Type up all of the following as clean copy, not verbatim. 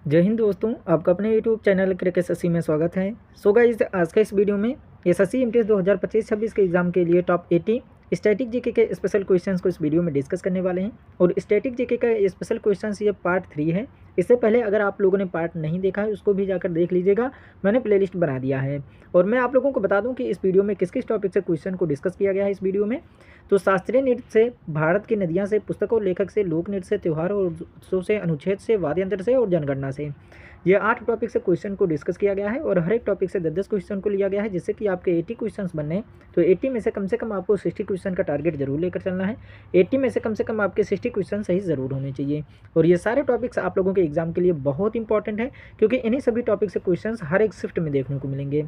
जय हिंद दोस्तों, आपका अपने यूट्यूब चैनल क्रिकेट एसएससी में स्वागत है। सो गाइस, आज का इस वीडियो में एसएससी एमटीएस 2025-26 के एग्जाम के लिए टॉप 80 स्टैटिक जीके के स्पेशल क्वेश्चंस को इस वीडियो में डिस्कस करने वाले हैं। और स्टैटिक जीके का स्पेशल क्वेश्चंस ये पार्ट 3 है। इससे पहले अगर आप लोगों ने पार्ट नहीं देखा है उसको भी जाकर देख लीजिएगा, मैंने प्लेलिस्ट बना दिया है। और मैं आप लोगों को बता दूं कि इस वीडियो में किस किस टॉपिक से क्वेश्चन को डिस्कस किया गया है इस वीडियो में। तो शास्त्रीय नृत्य से, भारत की नदियाँ से, पुस्तकों लेखक से, लोक नृत्य से, त्यौहार और उत्सव से, अनुच्छेद से, वाद्य यंत्र से और जनगणना से, ये 8 टॉपिक से क्वेश्चन को डिस्कस किया गया है। और हर एक टॉपिक से 10-10 क्वेश्चन को लिया गया है, जिससे कि आपके 80 क्वेश्चंस बनने। तो 80 में से कम आपको 60 क्वेश्चन का टारगेट जरूर लेकर चलना है। 80 में से कम आपके 60 क्वेश्चन सही ज़रूर होने चाहिए। और ये सारे टॉपिक्स आप लोगों के एग्जाम के लिए बहुत इंपॉर्टेंट है, क्योंकि इन्हीं सभी टॉपिक से क्वेश्चन हर एक शिफ्ट में देखने को मिलेंगे।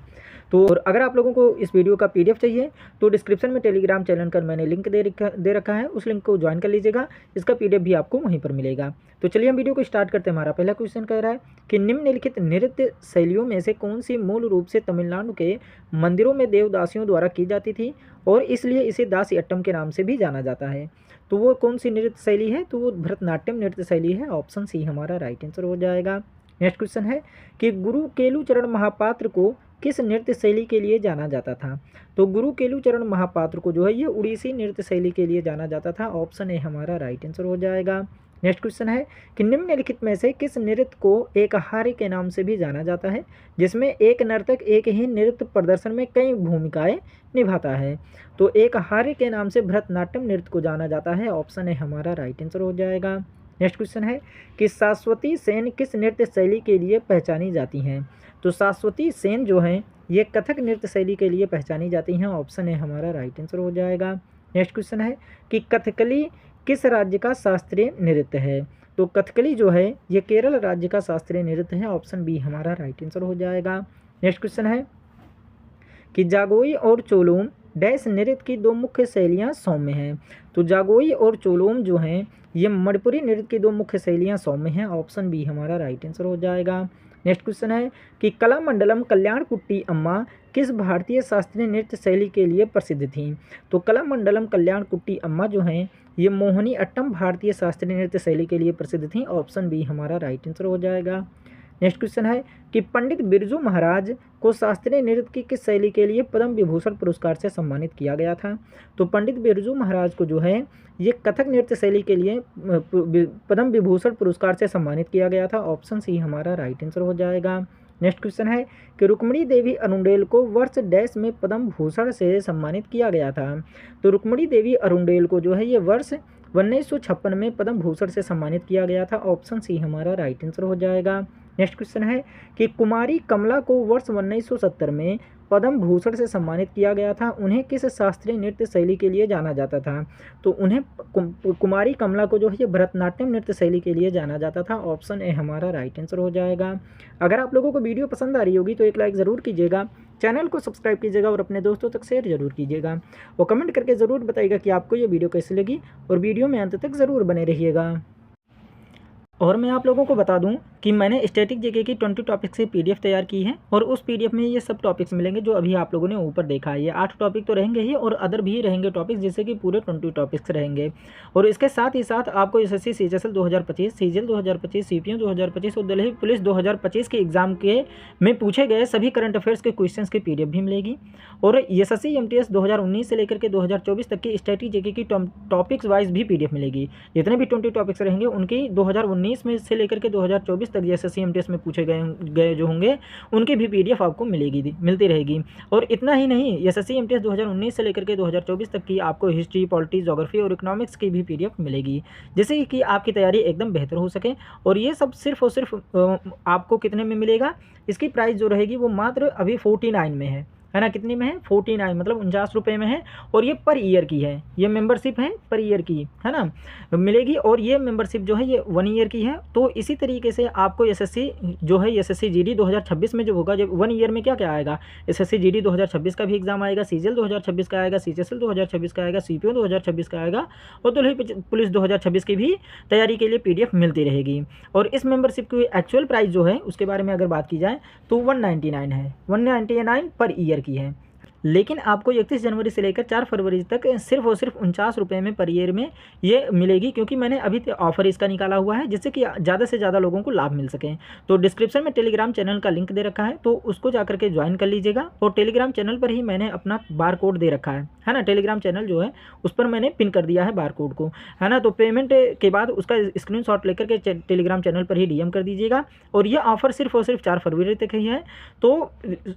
तो अगर आप लोगों को इस वीडियो का PDF चाहिए तो डिस्क्रिप्शन में टेलीग्राम चैनल का मैंने लिंक दे रखा है, उस लिंक को ज्वाइन कर लीजिएगा। इसका PDF भी आपको वहीं पर मिलेगा। तो चलिए हम वीडियो को स्टार्ट करते हैं। हमारा पहला क्वेश्चन कह रहा है कि निम्नलिखित नृत्य शैलियों में से कौन सी मूल रूप से तमिलनाडु के मंदिरों में देवदासियों द्वारा की जाती थी और इसलिए इसे दासियट्टम के नाम से भी जाना जाता है। तो वो कौन सी नृत्य शैली है? तो वो भरतनाट्यम नृत्य शैली है। ऑप्शन सी हमारा राइट आंसर हो जाएगा। नेक्स्ट क्वेश्चन है कि गुरु केलुचरण महापात्र को किस नृत्य शैली के लिए जाना जाता था? तो गुरु केलुचरण महापात्र को जो है ये उड़ीसी नृत्य शैली के लिए जाना जाता था। ऑप्शन ए हमारा राइट आंसर हो जाएगा। नेक्स्ट क्वेश्चन है कि निम्नलिखित में से किस नृत्य को एकहारी के नाम से भी जाना जाता है, जिसमें एक नर्तक एक ही नृत्य प्रदर्शन में कई भूमिकाएं निभाता है? तो एकहारी के नाम से भरतनाट्यम नृत्य को जाना जाता है। ऑप्शन ए हमारा राइट आंसर हो जाएगा। नेक्स्ट क्वेश्चन है कि शाश्वती सेन किस नृत्य शैली के लिए पहचानी जाती हैं? तो शाश्वती सेन जो हैं ये कथक नृत्य शैली के लिए पहचानी जाती हैं। ऑप्शन ए हमारा राइट आंसर हो जाएगा। नेक्स्ट क्वेश्चन है कि कथकली किस राज्य का शास्त्रीय नृत्य है? तो कथकली जो है ये केरल राज्य का शास्त्रीय नृत्य है। ऑप्शन बी हमारा राइट आंसर हो जाएगा। नेक्स्ट क्वेश्चन है कि जागोई और चोलोम डैश नृत्य की दो मुख्य शैलियाँ सौम्य हैं। तो जागोई और चोलोम जो हैं ये मणिपुरी नृत्य की दो मुख्य शैलियाँ सौम्य हैं। ऑप्शन बी हमारा राइट आंसर हो जाएगा। नेक्स्ट क्वेश्चन है कि कलामंडलम कल्याणकुट्टी अम्मा किस भारतीय शास्त्रीय नृत्य शैली के लिए प्रसिद्ध थीं? तो कलामंडलम कल्याणकुट्टी अम्मा जो हैं ये मोहिनी अट्टम भारतीय शास्त्रीय नृत्य शैली के लिए प्रसिद्ध थीं। ऑप्शन बी हमारा राइट आंसर हो जाएगा। नेक्स्ट क्वेश्चन है कि पंडित बिरजू महाराज को शास्त्रीय नृत्य की किस शैली के लिए पद्म विभूषण पुरस्कार से सम्मानित किया गया था? तो पंडित बिरजू महाराज को जो है ये कथक नृत्य शैली के लिए पद्म विभूषण पुरस्कार से सम्मानित किया गया था। ऑप्शन सी हमारा राइट आंसर हो जाएगा। नेक्स्ट क्वेश्चन है कि रुक्मिणी देवी अरुंडेल को वर्ष डैश में पद्म भूषण से सम्मानित किया गया था? तो रुक्मिणी देवी अरुंडेल को जो है ये वर्ष 1956 में पद्म भूषण से सम्मानित किया गया था। ऑप्शन सी हमारा राइट आंसर हो जाएगा। नेक्स्ट क्वेश्चन है कि कुमारी कमला को वर्ष 1970 में पद्म भूषण से सम्मानित किया गया था। उन्हें किस शास्त्रीय नृत्य शैली के लिए जाना जाता था? तो उन्हें कुमारी कमला को जो है ये भरतनाट्यम नृत्य शैली के लिए जाना जाता था। ऑप्शन ए हमारा राइट आंसर हो जाएगा। अगर आप लोगों को वीडियो पसंद आ रही होगी तो एक लाइक ज़रूर कीजिएगा, चैनल को सब्सक्राइब कीजिएगा और अपने दोस्तों तक शेयर जरूर कीजिएगा। और कमेंट करके ज़रूर बताइएगा कि आपको ये वीडियो कैसी लगी, और वीडियो में अंत तक ज़रूर बने रहिएगा। और मैं आप लोगों को बता दूं कि मैंने स्टैटिक जीके की 20 टॉपिक्स की PDF तैयार की है, और उस PDF में ये सब टॉपिक्स मिलेंगे जो अभी आप लोगों ने ऊपर देखा है। ये 8 टॉपिक तो रहेंगे ही, और अदर भी रहेंगे टॉपिक्स, जिससे कि पूरे 20 टॉपिक्स रहेंगे। और इसके साथ ही साथ आपको SSC CHSL 2025, CGL 2025, CPO 2025 और दिल्ली पुलिस 2025 के एग्जाम के में पूछे गए सभी करंट अफेयर्स के क्वेश्चन की PDF भी मिलेगी। और SSC MTS 2019 से लेकर के 2024 तक की स्टैटिक जीके की टॉपिक्स वाइज भी PDF मिलेगी। जितने भी 20 टॉपिक्स रहेंगे उनकी 2019 में से लेकर के 2024 तक SSC MTS में पूछे गए जो होंगे उनकी भी PDF आपको मिलती रहेगी। और इतना ही नहीं, SSC MTS 2019 से लेकर के 2024 तक की आपको हिस्ट्री, पॉलिटी, ज्योग्राफी और इकोनॉमिक्स की भी PDF मिलेगी, जिससे कि आपकी तैयारी एकदम बेहतर हो सके। और ये सब सिर्फ और सिर्फ आपको कितने में मिलेगा? इसकी प्राइस जो रहेगी वो मात्र अभी 49 में है ना। कितनी में है? 49, मतलब 49 रुपये में है। और ये पर ईयर की है, ये मेंबरशिप है पर ईयर की, है ना, मिलेगी। और ये मेंबरशिप जो है ये 1 ईयर की है। तो इसी तरीके से आपको SSC जो है SSC GD 2026 में जो होगा, जब 1 ईयर में क्या क्या आएगा, SSC GD 2026 का भी एग्जाम आएगा, CGL 2026 का आएगा, CHSL 2026 का आएगा, CPO 2026 का आएगा, और दिल्ली पुलिस 2026 की भी तैयारी के लिए PDF मिलती रहेगी। और इस मेंबरशिप की एक्चुअल प्राइस जो है उसके बारे में अगर बात की जाए तो 199 है, 199 पर ईयर की है। लेकिन आपको 31 जनवरी से लेकर 4 फरवरी तक सिर्फ और सिर्फ 49 रुपये में पर ईयर में ये मिलेगी, क्योंकि मैंने अभी ऑफर इसका निकाला हुआ है जिससे कि ज़्यादा से ज़्यादा लोगों को लाभ मिल सके। तो डिस्क्रिप्शन में टेलीग्राम चैनल का लिंक दे रखा है, तो उसको जाकर के ज्वाइन कर लीजिएगा। और टेलीग्राम चैनल पर ही मैंने अपना बार कोड दे रखा है ना, टेलीग्राम चैनल जो है उस पर मैंने पिन कर दिया है बार कोड को, है ना। तो पेमेंट के बाद उसका स्क्रीनशॉट लेकर के टेलीग्राम चैनल पर ही डीएम कर दीजिएगा। और ये ऑफर सिर्फ और सिर्फ 4 फरवरी तक ही है। तो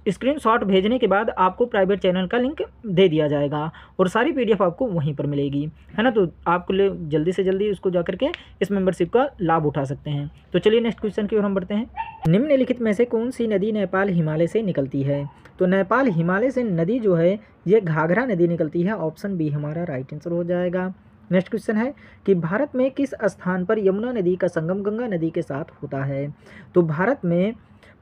स्क्रीनशॉट भेजने के बाद आपको प्राइवेट चैनल का लिंक दे दिया जाएगा और सारी पीडीएफ आपको वहीं पर मिलेगी, है ना। तो आपको जल्दी से जल्दी उसको जाकर के इस मेंबरशिप का लाभ उठा सकते हैं। तो चलिए नेक्स्ट क्वेश्चन की ओर हम बढ़ते हैं। निम्नलिखित में से कौन सी नदी नेपाल हिमालय से निकलती है? तो नेपाल हिमालय से नदी जो है ये घाघरा नदी निकलती है। ऑप्शन बी हमारा राइट आंसर हो जाएगा। नेक्स्ट क्वेश्चन है कि भारत में किस स्थान पर यमुना नदी का संगम गंगा नदी के साथ होता है? तो भारत में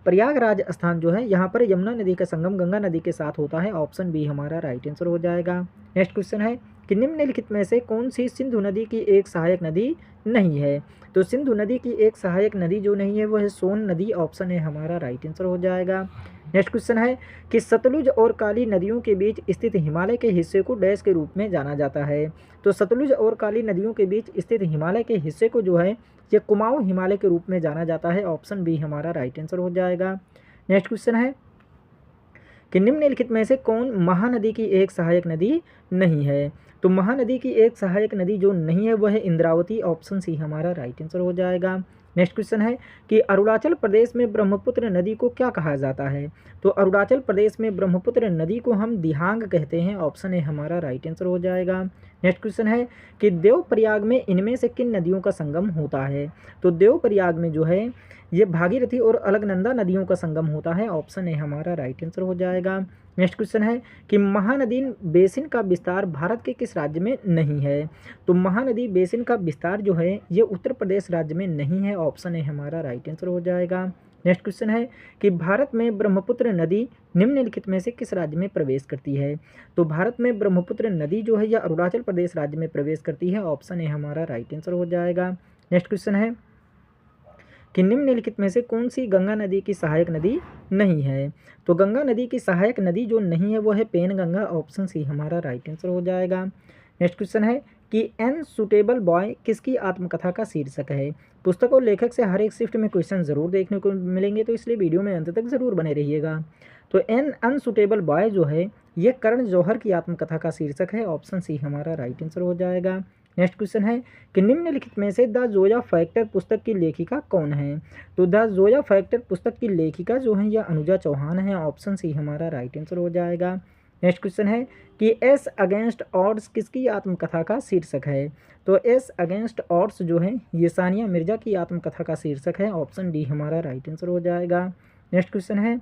प्रयागराज स्थान जो है यहाँ पर यमुना नदी का संगम गंगा नदी के साथ होता है। ऑप्शन बी हमारा राइट आंसर हो जाएगा। नेक्स्ट क्वेश्चन है कि निम्नलिखित में से कौन सी सिंधु नदी की एक सहायक नदी नहीं है? तो सिंधु नदी की एक सहायक नदी जो नहीं है वो है सोन नदी। ऑप्शन है हमारा राइट आंसर हो जाएगा। नेक्स्ट क्वेश्चन है कि सतलुज और काली नदियों के बीच स्थित हिमालय के हिस्से को डैश के रूप में जाना जाता है? तो सतलुज और काली नदियों के बीच स्थित हिमालय के हिस्से को जो है ये कुमाऊं हिमालय के रूप में जाना जाता है। ऑप्शन बी हमारा राइट आंसर हो जाएगा। नेक्स्ट क्वेश्चन है कि निम्नलिखित में से कौन महानदी की एक सहायक नदी नहीं है? तो महानदी की एक सहायक नदी जो नहीं है वह है इंद्रावती। ऑप्शन सी हमारा राइट आंसर हो जाएगा। नेक्स्ट क्वेश्चन है कि अरुणाचल प्रदेश में ब्रह्मपुत्र नदी को क्या कहा जाता है? तो अरुणाचल प्रदेश में ब्रह्मपुत्र नदी को हम दिहांग कहते हैं। ऑप्शन है हमारा राइट आंसर हो जाएगा। नेक्स्ट क्वेश्चन है कि देवप्रयाग में इनमें से किन नदियों का संगम होता है? तो देवप्रयाग में जो है ये भागीरथी और अलकनंदा नदियों का संगम होता है। ऑप्शन है हमारा राइट आंसर हो जाएगा। नेक्स्ट क्वेश्चन है कि महानदी बेसिन का विस्तार भारत के किस राज्य में नहीं है? तो महानदी बेसिन का विस्तार जो है ये उत्तर प्रदेश राज्य में नहीं है। ऑप्शन है हमारा राइट आंसर हो जाएगा। नेक्स्ट क्वेश्चन है कि भारत में ब्रह्मपुत्र नदी निम्नलिखित में से किस राज्य में प्रवेश करती है? तो भारत में ब्रह्मपुत्र नदी जो है यह अरुणाचल प्रदेश राज्य में प्रवेश करती है। ऑप्शन है हमारा राइट आंसर हो जाएगा। नेक्स्ट क्वेश्चन है कि निम्नलिखित में से कौन सी गंगा नदी की सहायक नदी नहीं है? तो गंगा नदी की सहायक नदी जो नहीं है वो है पेनगंगा। ऑप्शन सी हमारा राइट आंसर हो जाएगा। नेक्स्ट क्वेश्चन है कि अनसुटेबल बॉय किसकी आत्मकथा का शीर्षक है? पुस्तक और लेखक से हर एक शिफ्ट में क्वेश्चन जरूर देखने को मिलेंगे, तो इसलिए वीडियो में अंत तक जरूर बने रहिएगा। तो अनसुटेबल बॉय जो है ये करण जौहर की आत्मकथा का शीर्षक है। ऑप्शन सी हमारा राइट आंसर हो जाएगा। नेक्स्ट क्वेश्चन है कि निम्नलिखित में से द जोया फैक्टर पुस्तक की लेखिका कौन है? तो द जोया फैक्टर पुस्तक की लेखिका जो है यह अनुजा चौहान है। ऑप्शन सी हमारा राइट आंसर हो जाएगा। नेक्स्ट क्वेश्चन है कि एस अगेंस्ट ऑड्स किसकी आत्मकथा का शीर्षक है? तो एस अगेंस्ट ऑड्स जो है ये सानिया मिर्जा की आत्मकथा का शीर्षक है। ऑप्शन डी हमारा राइट आंसर हो जाएगा। नेक्स्ट क्वेश्चन है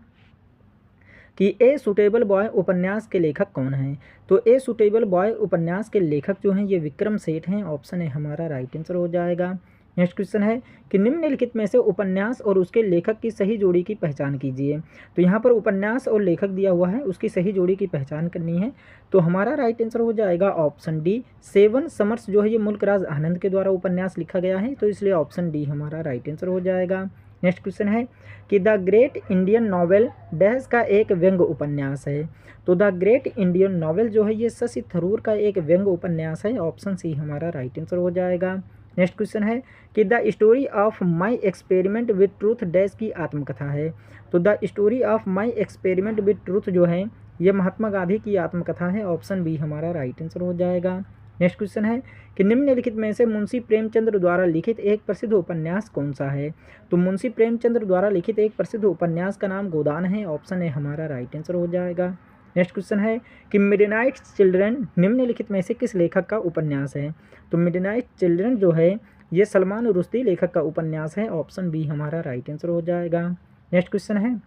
कि ए सुटेबल बॉय उपन्यास के लेखक कौन हैं? तो ए सुटेबल बॉय उपन्यास के लेखक जो हैं ये विक्रम सेठ हैं। ऑप्शन है हमारा राइट आंसर हो जाएगा। नेक्स्ट क्वेश्चन है कि निम्नलिखित में से उपन्यास और उसके लेखक की सही जोड़ी की पहचान कीजिए। तो यहाँ पर उपन्यास और लेखक दिया हुआ है, उसकी सही जोड़ी की पहचान करनी है। तो हमारा राइट आंसर हो जाएगा ऑप्शन डी 7 समर्स जो है ये मुल्कराज आनंद के द्वारा उपन्यास लिखा गया है, तो इसलिए ऑप्शन डी हमारा राइट आंसर हो जाएगा। नेक्स्ट क्वेश्चन है कि the great Indian novel dash का एक व्यंग्य उपन्यास है? तो द ग्रेट इंडियन नॉवेल जो है ये शशि थरूर का एक व्यंग्य उपन्यास है। ऑप्शन सी हमारा राइट आंसर हो जाएगा। नेक्स्ट क्वेश्चन है कि the story of my experiment with truth dash की आत्मकथा है? तो the story of my experiment with truth जो है ये महात्मा गांधी की आत्मकथा है। ऑप्शन बी हमारा राइट आंसर हो जाएगा। नेक्स्ट क्वेश्चन है कि निम्नलिखित में से मुंशी प्रेमचंद्र द्वारा लिखित एक प्रसिद्ध उपन्यास कौन सा है? तो मुंशी प्रेमचंद्र द्वारा लिखित एक प्रसिद्ध उपन्यास का नाम गोदान है। ऑप्शन है हमारा राइट आंसर हो जाएगा। नेक्स्ट क्वेश्चन है कि मिडनाइट चिल्ड्रन निम्नलिखित में से किस लेखक का उपन्यास है? तो मिडनाइट चिल्ड्रन जो है ये सलमान रुश्दी लेखक का उपन्यास है। ऑप्शन बी हमारा राइट आंसर हो जाएगा। नेक्स्ट क्वेश्चन है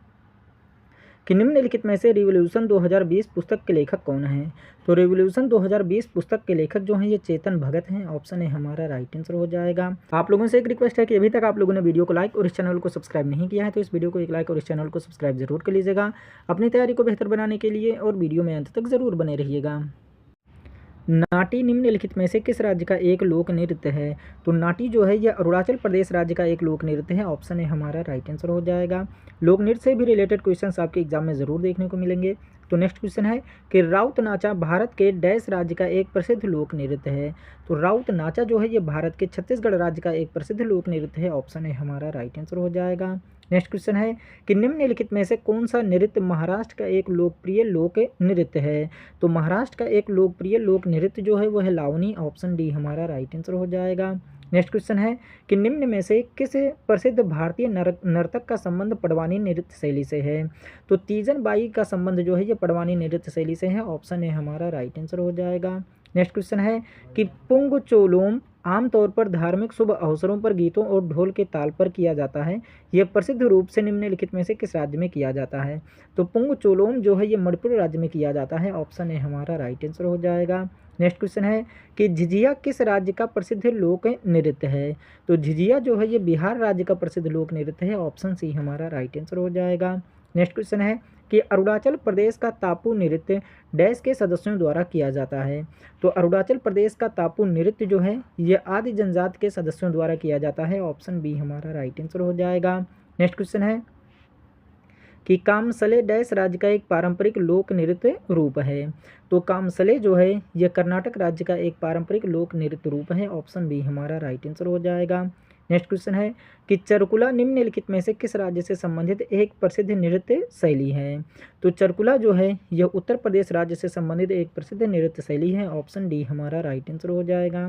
कि निम्नलिखित में से रिवॉल्यूशन 2020 पुस्तक के लेखक कौन हैं? तो रिवॉल्यूशन 2020 पुस्तक के लेखक जो हैं ये चेतन भगत हैं। ऑप्शन है हमारा राइट आंसर हो जाएगा। आप लोगों से एक रिक्वेस्ट है कि अभी तक आप लोगों ने वीडियो को लाइक और इस चैनल को सब्सक्राइब नहीं किया है तो इस वीडियो को एक लाइक और इस चैनल को सब्सक्राइब जरूर कर लीजिएगा अपनी तैयारी को बेहतर बनाने के लिए, और वीडियो में अंत तक जरूर बने रहिएगा। नाटी निम्नलिखित में से किस राज्य का एक लोक नृत्य है? तो नाटी जो है यह अरुणाचल प्रदेश राज्य का एक लोक नृत्य है। ऑप्शन है हमारा राइट आंसर हो जाएगा। लोक नृत्य से भी रिलेटेड क्वेश्चंस आपके एग्जाम में ज़रूर देखने को मिलेंगे, तो नेक्स्ट क्वेश्चन है कि राउत नाचा भारत के डैश राज्य का एक प्रसिद्ध लोक नृत्य है। तो राउत नाचा जो है ये भारत के छत्तीसगढ़ राज्य का एक प्रसिद्ध लोक नृत्य है। ऑप्शन है हमारा राइट आंसर हो जाएगा। नेक्स्ट क्वेश्चन है कि निम्नलिखित में से कौन सा नृत्य महाराष्ट्र का एक लोकप्रिय लोक नृत्य है। तो महाराष्ट्र का एक लोकप्रिय लोक नृत्य जो है वो है लावनी। ऑप्शन डी हमारा राइट आंसर हो जाएगा। नेक्स्ट क्वेश्चन है कि निम्न में से किस प्रसिद्ध भारतीय नर्तक का संबंध पडवानी नृत्य शैली से है। तो तीजन बाई का संबंध जो है ये पडवानी नृत्य शैली से है। ऑप्शन है हमारा राइट आंसर हो जाएगा। नेक्स्ट क्वेश्चन है कि पुंग चोलोम आमतौर पर धार्मिक शुभ अवसरों पर गीतों और ढोल के ताल पर किया जाता है। यह प्रसिद्ध रूप से निम्नलिखित में से किस राज्य में किया जाता है। तो पुंग चोलोम जो है ये मणिपुर राज्य में किया जाता है। ऑप्शन है हमारा राइट आंसर हो जाएगा। नेक्स्ट क्वेश्चन है कि झिझिया किस राज्य का प्रसिद्ध लोक नृत्य है। तो झिझिया जो है ये बिहार राज्य का प्रसिद्ध लोक नृत्य है। ऑप्शन सी हमारा राइट आंसर हो जाएगा। नेक्स्ट क्वेश्चन है कि अरुणाचल प्रदेश का तापू नृत्य डैश के सदस्यों द्वारा किया जाता है। तो अरुणाचल प्रदेश का तापू नृत्य जो है ये आदि जनजाति के सदस्यों द्वारा किया जाता है। ऑप्शन बी हमारा राइट आंसर हो जाएगा। नेक्स्ट क्वेश्चन है कि कामसले डैश राज्य का एक पारंपरिक लोक नृत्य रूप है। तो कामसले जो है यह कर्नाटक राज्य का एक पारंपरिक लोक नृत्य रूप है। ऑप्शन बी हमारा राइट आंसर हो जाएगा। नेक्स्ट क्वेश्चन है कि चरकुला निम्नलिखित में से किस राज्य से संबंधित एक प्रसिद्ध नृत्य शैली है। तो चरकुला जो है यह उत्तर प्रदेश राज्य से संबंधित एक प्रसिद्ध नृत्य शैली है। ऑप्शन डी हमारा राइट आंसर हो जाएगा।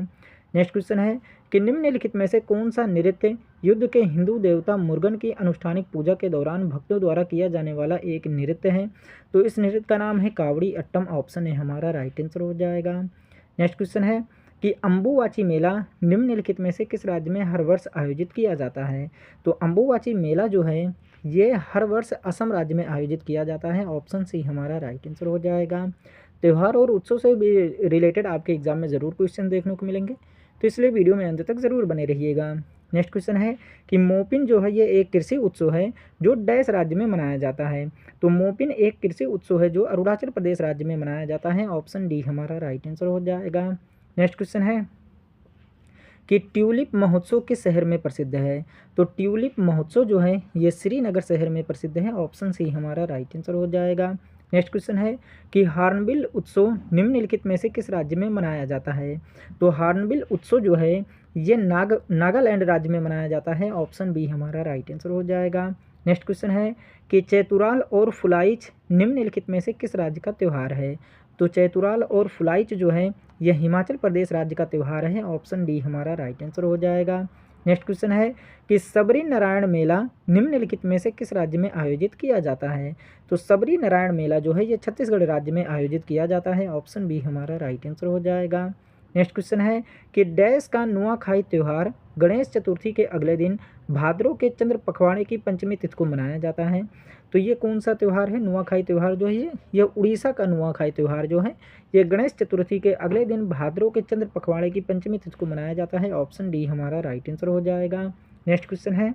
नेक्स्ट क्वेश्चन है कि निम्नलिखित में से कौन सा नृत्य युद्ध के हिंदू देवता मुर्गन की अनुष्ठानिक पूजा के दौरान भक्तों द्वारा किया जाने वाला एक नृत्य है। तो इस नृत्य का नाम है कावड़ी अट्टम। ऑप्शन है हमारा राइट आंसर हो जाएगा। नेक्स्ट क्वेश्चन है कि अम्बुवाची मेला निम्नलिखित में से किस राज्य में हर वर्ष आयोजित किया जाता है। तो अम्बुवाची मेला जो है ये हर वर्ष असम राज्य में आयोजित किया जाता है। ऑप्शन सी हमारा राइट आंसर हो जाएगा। त्यौहार और उत्सव से रिलेटेड आपके एग्जाम में ज़रूर क्वेश्चन देखने को मिलेंगे, तो इसलिए वीडियो में अंत तक ज़रूर बने रहिएगा। नेक्स्ट क्वेश्चन है कि मोपिन जो है ये एक कृषि उत्सव है जो डैश राज्य में मनाया जाता है। तो मोपिन एक कृषि उत्सव है जो अरुणाचल प्रदेश राज्य में मनाया जाता है। ऑप्शन डी हमारा राइट आंसर हो जाएगा। नेक्स्ट क्वेश्चन है कि ट्यूलिप महोत्सव किस शहर में प्रसिद्ध है। तो ट्यूलिप महोत्सव जो है ये श्रीनगर शहर में प्रसिद्ध है। ऑप्शन सी हमारा राइट आंसर हो जाएगा। नेक्स्ट क्वेश्चन है कि हार्नबिल उत्सव निम्नलिखित में से किस राज्य में मनाया जाता है। तो हार्नबिल उत्सव जो है ये नागालैंड राज्य में मनाया जाता है। ऑप्शन बी हमारा राइट आंसर हो जाएगा। नेक्स्ट क्वेश्चन है कि चैतुराल और फुलाइच निम्नलिखित में से किस राज्य का त्यौहार है। तो चैतुराल और फुलाइच जो है यह हिमाचल प्रदेश राज्य का त्यौहार है। ऑप्शन डी हमारा राइट आंसर हो जाएगा। नेक्स्ट क्वेश्चन है कि सबरी नारायण मेला निम्नलिखित में से किस राज्य में आयोजित किया जाता है। तो सबरी नारायण मेला जो है ये छत्तीसगढ़ राज्य में आयोजित किया जाता है। ऑप्शन बी हमारा राइट आंसर हो जाएगा। नेक्स्ट क्वेश्चन है कि डैश का नुआखाई त्यौहार गणेश चतुर्थी के अगले दिन भाद्रों के चंद्र पखवाड़े की पंचमी तिथि को मनाया जाता है। तो ये कौन सा त्यौहार है। नुआखाई त्यौहार जो है ये उड़ीसा का नुआखाई त्यौहार जो है ये गणेश चतुर्थी के अगले दिन भाद्रों के चंद्र पखवाड़े की पंचमी तिथि को मनाया जाता है। ऑप्शन डी हमारा राइट आंसर हो जाएगा। नेक्स्ट क्वेश्चन है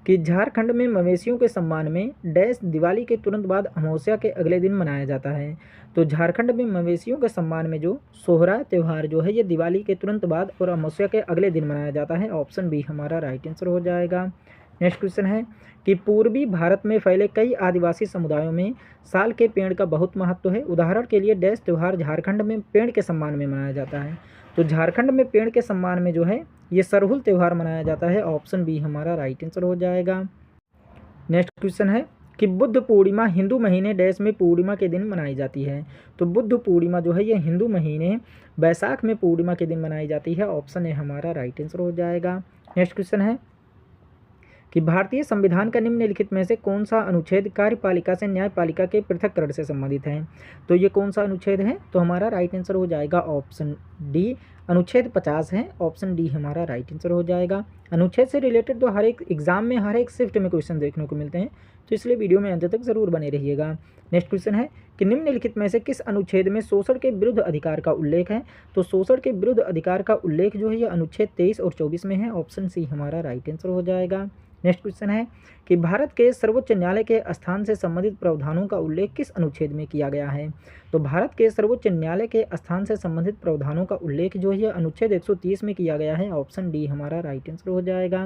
कि झारखंड में मवेशियों के सम्मान में डैश दिवाली के तुरंत बाद अमावस्या के अगले दिन मनाया जाता है। तो झारखंड में मवेशियों के सम्मान में जो सोहरा त्यौहार जो है ये दिवाली के तुरंत बाद और अमावस्या के अगले दिन मनाया जाता है। ऑप्शन बी हमारा राइट आंसर हो जाएगा। नेक्स्ट क्वेश्चन है कि पूर्वी भारत में फैले कई आदिवासी समुदायों में साल के पेड़ का बहुत महत्व है। उदाहरण के लिए डैश त्यौहार झारखंड में पेड़ के सम्मान में मनाया जाता है। तो झारखंड में पेड़ के सम्मान में जो है ये सरहुल त्यौहार मनाया जाता है। ऑप्शन बी हमारा राइट आंसर हो जाएगा। नेक्स्ट क्वेश्चन है कि बुद्ध पूर्णिमा हिंदू महीने डैश में पूर्णिमा के दिन मनाई जाती है। तो बुद्ध पूर्णिमा जो है ये हिंदू महीने बैसाख में पूर्णिमा के दिन मनाई जाती है। ऑप्शन ए हमारा राइट आंसर हो जाएगा। नेक्स्ट क्वेश्चन है कि भारतीय संविधान का निम्नलिखित में से कौन सा अनुच्छेद कार्यपालिका से न्यायपालिका के पृथक्करण से संबंधित है। तो ये कौन सा अनुच्छेद है। तो हमारा राइट आंसर हो जाएगा ऑप्शन डी अनुच्छेद 50 है। ऑप्शन डी हमारा राइट आंसर हो जाएगा। अनुच्छेद से रिलेटेड तो हर एक एग्जाम में हर एक शिफ्ट में क्वेश्चन देखने को मिलते हैं, तो इसलिए वीडियो में अंत तक जरूर बने रहिएगा। नेक्स्ट क्वेश्चन है कि निम्नलिखित में से किस अनुच्छेद में शोषण के विरुद्ध अधिकार का उल्लेख है। तो शोषण के विरुद्ध अधिकार का उल्लेख जो है यह अनुच्छेद 23 और 24 में है। ऑप्शन सी हमारा राइट आंसर हो जाएगा। नेक्स्ट क्वेश्चन है कि भारत के सर्वोच्च न्यायालय के स्थान से संबंधित प्रावधानों का उल्लेख किस अनुच्छेद में किया गया है। तो भारत के सर्वोच्च न्यायालय के स्थान से संबंधित प्रावधानों का उल्लेख जो है अनुच्छेद 130 में किया गया है। ऑप्शन डी हमारा राइट आंसर हो जाएगा।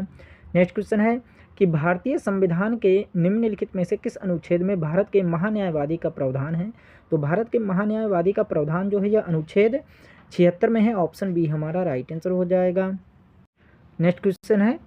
नेक्स्ट क्वेश्चन है कि भारतीय संविधान के निम्नलिखित में से किस अनुच्छेद में भारत के महान्यायवादी का प्रावधान है। तो भारत के महान्यायवादी का प्रावधान जो है यह अनुच्छेद 76 में है। ऑप्शन बी हमारा राइट आंसर हो जाएगा। नेक्स्ट क्वेश्चन है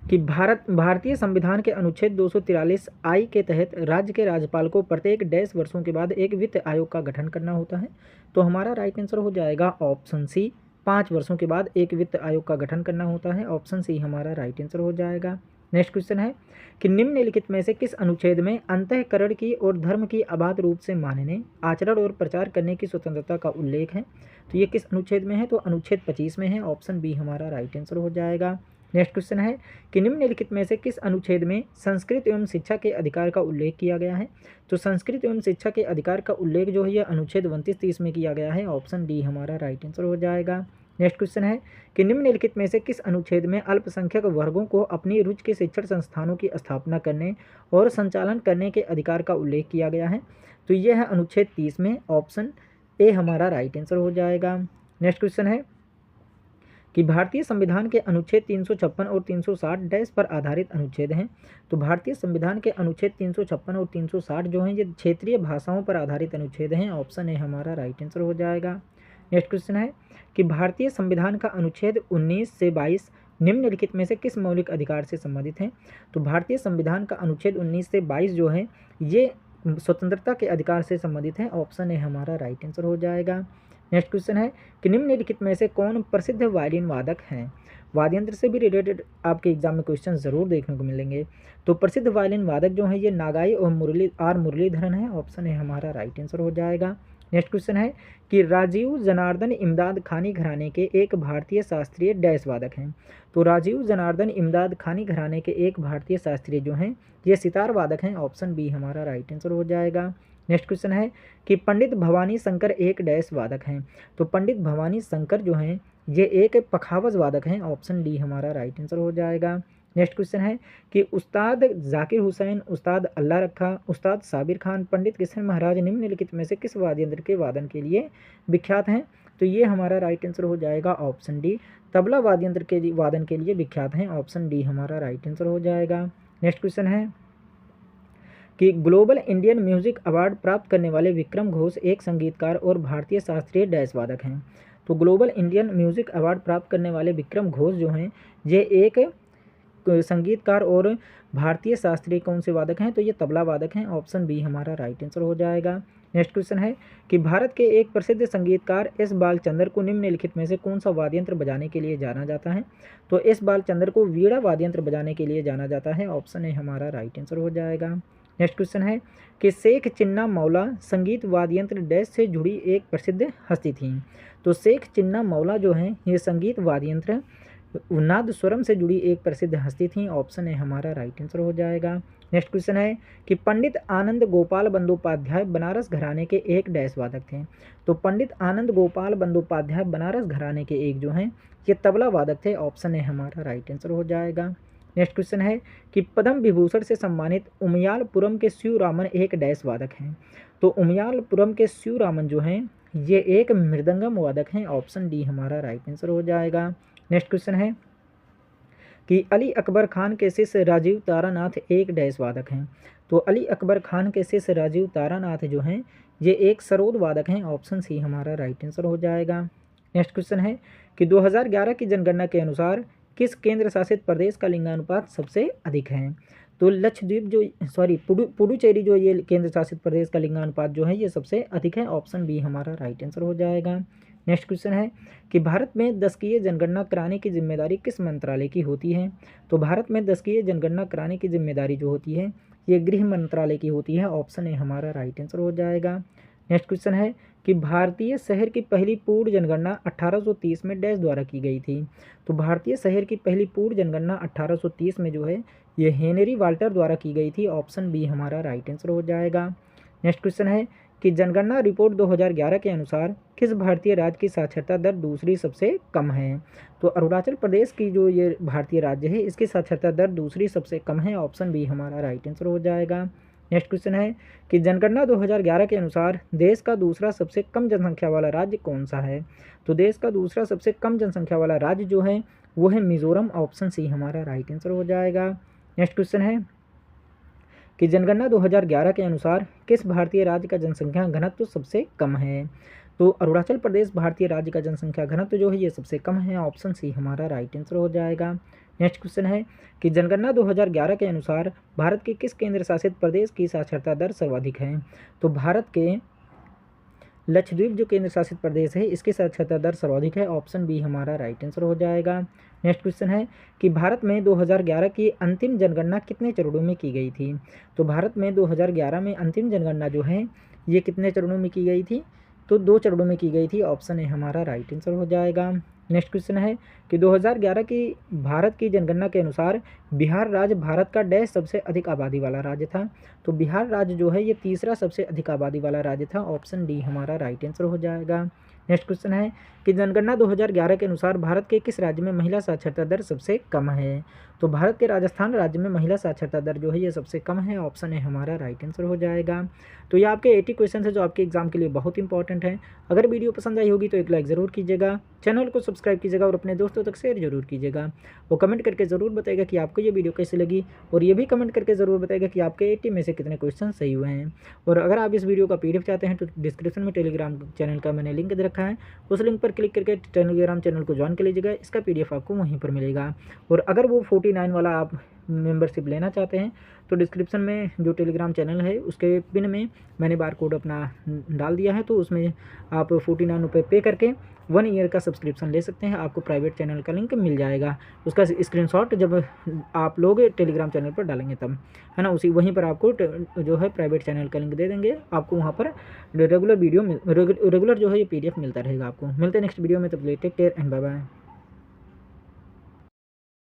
कि भारतीय संविधान के अनुच्छेद 243 आई के तहत राज्य के राज्यपाल को प्रत्येक डैश वर्षों के बाद एक वित्त आयोग का गठन करना होता है। तो हमारा राइट आंसर हो जाएगा ऑप्शन सी, 5 वर्षों के बाद एक वित्त आयोग का गठन करना होता है। ऑप्शन सी हमारा राइट आंसर हो जाएगा। नेक्स्ट क्वेश्चन है कि निम्नलिखित में से किस अनुच्छेद में अंतःकरण की और धर्म की अबाध रूप से मानने, आचरण और प्रचार करने की स्वतंत्रता का उल्लेख है। तो ये किस अनुच्छेद में है। तो अनुच्छेद 25 में है। ऑप्शन बी हमारा राइट आंसर हो जाएगा। नेक्स्ट क्वेश्चन है कि निम्नलिखित में से किस अनुच्छेद में संस्कृत एवं शिक्षा के अधिकार का उल्लेख किया गया है। तो संस्कृत एवं शिक्षा के अधिकार का उल्लेख जो है यह अनुच्छेद 29-30 में किया गया है। ऑप्शन डी हमारा राइट आंसर हो जाएगा। नेक्स्ट क्वेश्चन है कि निम्नलिखित में से किस अनुच्छेद में अल्पसंख्यक वर्गों को अपनी रुचि के शिक्षण संस्थानों की स्थापना करने और संचालन करने के अधिकार का उल्लेख किया गया है। तो यह है अनुच्छेद 30 में। ऑप्शन ए हमारा राइट आंसर हो जाएगा। नेक्स्ट क्वेश्चन है कि भारतीय संविधान के अनुच्छेद 356 और 360 डैश पर आधारित अनुच्छेद हैं। तो भारतीय संविधान के अनुच्छेद 356 और 360 जो हैं ये क्षेत्रीय भाषाओं पर आधारित अनुच्छेद हैं। ऑप्शन ए हमारा राइट आंसर हो जाएगा। नेक्स्ट क्वेश्चन है कि भारतीय संविधान का अनुच्छेद 19 से 22 निम्नलिखित में से किस मौलिक अधिकार से संबंधित हैं। तो भारतीय संविधान का अनुच्छेद 19 से 22 जो है ये स्वतंत्रता के अधिकार से संबंधित है। ऑप्शन ए हमारा राइट आंसर हो जाएगा। नेक्स्ट क्वेश्चन है कि निम्नलिखित में से कौन प्रसिद्ध वायलिन वादक हैं। वाद्य यंत्र से भी रिलेटेड आपके एग्जाम में क्वेश्चन जरूर देखने को मिलेंगे। तो प्रसिद्ध वायलिन वादक जो है ये नागाई और मुरलीधरन है। ऑप्शन है हमारा राइट आंसर हो जाएगा। नेक्स्ट क्वेश्चन है कि राजीव जनार्दन इमदाद खानी घराने के एक भारतीय शास्त्रीय डैश वादक हैं। तो राजीव जनार्दन इमदाद खानी घराने के एक भारतीय शास्त्रीय जो हैं ये सितार वादक हैं। ऑप्शन बी हमारा राइट आंसर हो जाएगा। नेक्स्ट क्वेश्चन है कि पंडित भवानी शंकर एक डैश वादक हैं। तो पंडित भवानी शंकर जो हैं ये एक पखावज वादक हैं। ऑप्शन डी हमारा राइट आंसर हो जाएगा। नेक्स्ट क्वेश्चन है कि उस्ताद जाकिर हुसैन, उस्ताद अल्लाह रखा, उस्ताद साबिर खान, पंडित किशन महाराज निम्नलिखित में से किस वाद्य यंत्र के वादन के लिए विख्यात हैं। तो ये हमारा राइट आंसर हो जाएगा ऑप्शन डी, तबला वाद्य यंत्र के वादन के लिए विख्यात हैं। ऑप्शन डी हमारा राइट आंसर हो जाएगा। नेक्स्ट क्वेश्चन है कि ग्लोबल इंडियन म्यूजिक अवार्ड प्राप्त करने वाले विक्रम घोष एक संगीतकार और भारतीय शास्त्रीय डैश वादक हैं। तो ग्लोबल इंडियन म्यूजिक अवार्ड प्राप्त करने वाले विक्रम घोष जो हैं ये एक संगीतकार और भारतीय शास्त्रीय कौन से वादक हैं। तो ये तबला वादक हैं। ऑप्शन बी हमारा राइट आंसर हो जाएगा। नेक्स्ट क्वेश्चन है कि भारत के एक प्रसिद्ध संगीतकार एस बालचंद्र को निम्नलिखित में से कौन सा वाद्य यंत्र बजाने के लिए जाना जाता है। तो एस बालचंद्र को वीणा वाद्य यंत्र बजाने के लिए जाना जाता है। ऑप्शन ए हमारा राइट आंसर हो जाएगा। नेक्स्ट क्वेश्चन है कि शेख चिन्ना मौला संगीत वाद्य यंत्र डैश से जुड़ी एक प्रसिद्ध हस्ती थी। तो शेख चिन्ना मौला जो हैं ये संगीत वाद्य यंत्र नाद स्वरम से जुड़ी एक प्रसिद्ध हस्ती थी। ऑप्शन है हमारा राइट आंसर हो जाएगा। नेक्स्ट क्वेश्चन है कि पंडित आनंद गोपाल बंदोपाध्याय बनारस घराने के एक डैश वादक थे। तो पंडित आनंद गोपाल बंदोपाध्याय बनारस घराने के एक जो हैं ये तबला वादक थे। ऑप्शन है हमारा राइट आंसर हो जाएगा। नेक्स्ट क्वेश्चन है कि पद्म विभूषण से सम्मानित उमयालपुरम के शिवरामन एक डैश वादक हैं। तो उमयालपुरम के शिवरामन जो हैं ये एक मृदंगम वादक हैं। ऑप्शन डी हमारा राइट आंसर हो जाएगा। नेक्स्ट क्वेश्चन है कि अली अकबर खान के शिष्य राजीव तारानाथ एक डैश वादक हैं। तो अली अकबर खान के शिष्य राजीव तारानाथ जो हैं ये एक सरोद वादक हैं। ऑप्शन सी हमारा राइट आंसर हो जाएगा। नेक्स्ट क्वेश्चन है कि 2011 की जनगणना के अनुसार किस केंद्र शासित प्रदेश का लिंगानुपात सबसे अधिक है। तो लक्षद्वीप पुडुचेरी जो ये केंद्र शासित प्रदेश का लिंगानुपात जो है ये सबसे अधिक है। ऑप्शन बी हमारा राइट आंसर हो जाएगा। नेक्स्ट क्वेश्चन है कि भारत में दशकीय जनगणना कराने की जिम्मेदारी किस मंत्रालय की होती है। तो भारत में दशकीय जनगणना कराने की जिम्मेदारी जो होती है ये गृह मंत्रालय की होती है। ऑप्शन ए हमारा राइट आंसर हो जाएगा। नेक्स्ट क्वेश्चन है कि भारतीय शहर की पहली पूर्ण जनगणना 1830 में डैश द्वारा की गई थी। तो भारतीय शहर की पहली पूर्ण जनगणना 1830 में जो है ये हेनरी वाल्टर द्वारा की गई थी। ऑप्शन बी हमारा राइट आंसर हो जाएगा। नेक्स्ट क्वेश्चन है कि जनगणना रिपोर्ट 2011 के अनुसार किस भारतीय राज्य की साक्षरता दर दूसरी सबसे कम है। तो अरुणाचल प्रदेश की जो ये भारतीय राज्य है इसकी साक्षरता दर दूसरी सबसे कम है। ऑप्शन बी हमारा राइट आंसर हो जाएगा। नेक्स्ट क्वेश्चन है कि जनगणना 2011 के अनुसार देश का दूसरा सबसे कम जनसंख्या वाला राज्य कौन सा है। तो देश का दूसरा सबसे कम जनसंख्या वाला राज्य जो है वो है मिजोरम। ऑप्शन सी हमारा राइट आंसर हो जाएगा। नेक्स्ट क्वेश्चन है कि जनगणना 2011 के अनुसार किस भारतीय राज्य का जनसंख्या घनत्व सबसे कम है। तो अरुणाचल प्रदेश भारतीय राज्य का जनसंख्या घनत्व जो है ये सबसे कम है। ऑप्शन सी हमारा राइट आंसर हो जाएगा। नेक्स्ट क्वेश्चन है कि जनगणना 2011 के अनुसार भारत के किस केंद्र शासित प्रदेश की साक्षरता दर सर्वाधिक है। तो भारत के लक्षद्वीप जो केंद्र शासित प्रदेश है इसकी साक्षरता दर सर्वाधिक है। ऑप्शन बी हमारा राइट आंसर हो जाएगा। नेक्स्ट क्वेश्चन है कि भारत में 2011 की अंतिम जनगणना कितने चरणों में की गई थी। तो भारत में 2011 में अंतिम जनगणना जो है ये कितने चरणों में की गई थी। तो 2 चरणों में की गई थी। ऑप्शन ए हमारा राइट आंसर हो जाएगा। नेक्स्ट क्वेश्चन है कि 2011 की भारत की जनगणना के अनुसार बिहार राज्य भारत का डैश सबसे अधिक आबादी वाला राज्य था। तो बिहार राज्य जो है ये तीसरा सबसे अधिक आबादी वाला राज्य था। ऑप्शन डी हमारा राइट आंसर हो जाएगा। नेक्स्ट क्वेश्चन है कि जनगणना 2011 के अनुसार भारत के किस राज्य में महिला साक्षरता दर सबसे कम है। तो भारत के राजस्थान राज्य में महिला साक्षरता दर जो है ये सबसे कम है। ऑप्शन ए हमारा राइट आंसर हो जाएगा। तो ये आपके 80 क्वेश्चन है जो आपके एग्जाम के लिए बहुत इंपॉर्टेंट है। अगर वीडियो पसंद आई होगी तो एक लाइक ज़रूर कीजिएगा, चैनल को सब्सक्राइब कीजिएगा और अपने दोस्तों तक शेयर जरूर कीजिएगा। वो कमेंट करके ज़रूर बताएगा कि आपको ये वीडियो कैसी लगी और ये भी कमेंट करके ज़रूर बताएगा कि आपके 80 में से कितने क्वेश्चन सही हुए हैं। और अगर आप इस वीडियो का PDF चाहते हैं तो डिस्क्रिप्शन में टेलीग्राम चैनल का मैंने लिंक दे रखा है, उस लिंक पर क्लिक करके टेलीग्राम चैनल को ज्वाइन कर लीजिएगा। इसका PDF आपको वहीं पर मिलेगा। और अगर वो 49 वाला आप मेंबरशिप लेना चाहते हैं तो डिस्क्रिप्शन में जो टेलीग्राम चैनल है उसके पिन में मैंने बार कोड अपना डाल दिया है। तो उसमें आप 49 रुपये पे करके 1 ईयर का सब्सक्रिप्शन ले सकते हैं। आपको प्राइवेट चैनल का लिंक मिल जाएगा। उसका स्क्रीनशॉट जब आप लोग टेलीग्राम चैनल पर डालेंगे तब, है ना, उसी वहीं पर आपको जो है प्राइवेट चैनल का लिंक दे देंगे। आपको वहाँ पर रेगुलर वीडियो रेगुलर जो है ये PDF मिलता रहेगा। आपको मिलते हैं नेक्स्ट वीडियो में। तब take care and bye bye.